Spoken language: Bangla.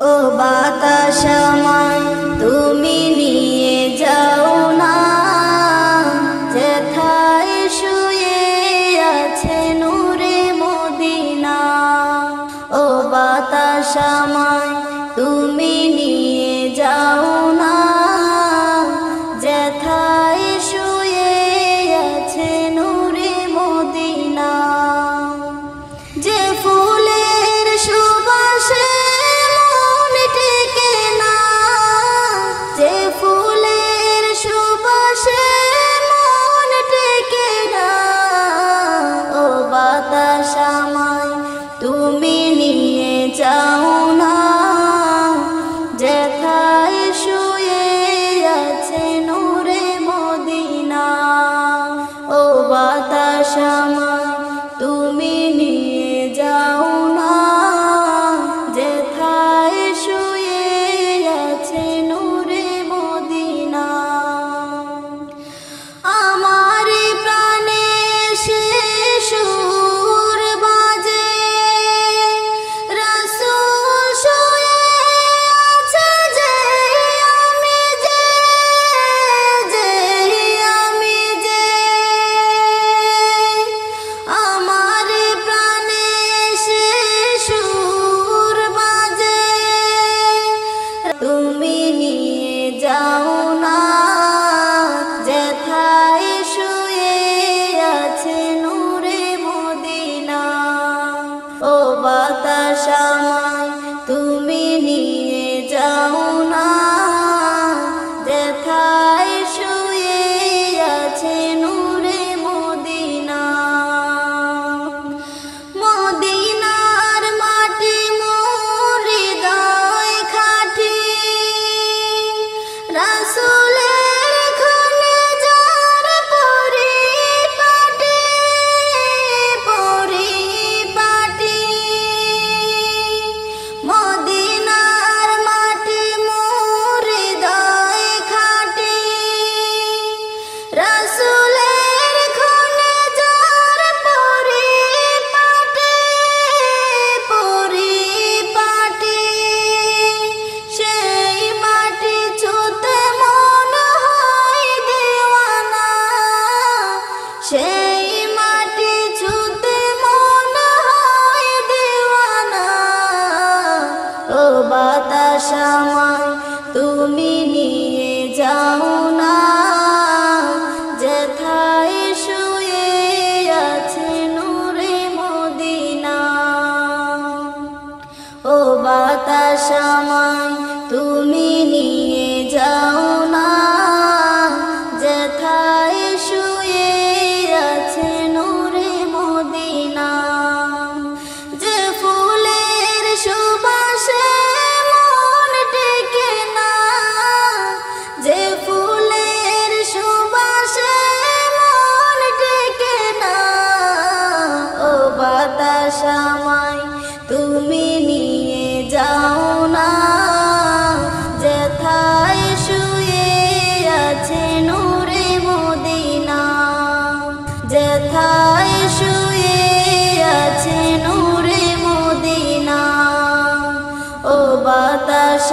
ও বাতাস আমায় তুমি নিয়ে যাও না, যেথায় শুয়ে আছে নূরে মদিনা। ও বাতাস আমায় তুমি নিয়ে যাও না, যেথায় শুয়ে আছে নূরে মদিনা। যে ফুলের সুবাসে মন টেকে না, যে ফুলের সুবাসে মন টেকে না। ও বাতাস আমায় তুমি নিয়ে যাও না, যেথায় শুয়ে আছে নূরে মদিনা। ও বাতাস আমায় তুমি নিয়ে যাও না, যেথায় শুয়ে আছে নূরে মদিনা। আমার প্রাণে সে সুর বাজে, রাসূল শুয়ে আছে যে আমি যে, আমি যে। আমার প্রাণে সে সুর বাজে, তুমি নিয়ে যাও না, যেথায় শুয়ে আছে নূরে মদিনা। ও বাতাস আমায় তুমি নিয়ে যাও না, যেথায় শুয়ে আছে নূরে মদিনা। মদিনার মাটি মোর হৃদয় খাঁটি, রাসূলের খানে যার পরিপাটি, পরিপাটি। মদিনার মাটি মোর হৃদয় খাঁটি, রাসূলের খানে যার পরিপাটি, পরিপাটি। সেই মাটি ছুঁতে মন হয় দিওয়ানা, সেই মাটি ছুঁতে মন হয় দিওয়ানা। ও বাতাস আমায় তুমি নিয়ে যাও না, যেথায় শুয়ে আছে নূরে মদিনা। ও বাতাস আমায় তুমি নিয়ে যাও না, যেথায় শুয়ে আছে নূরে মদিনা। যে ফুলের সুবাসে মন টেকে না, যে ফুলের সুবাসে মন টেকে না। ও বাতাস আমায় তুমি নিয়ে যাও না, যেথায় শুয়ে আছে নূরে মদিনা, যেথায় শুয়ে আছে নূরে মদিনা। ও বাতাস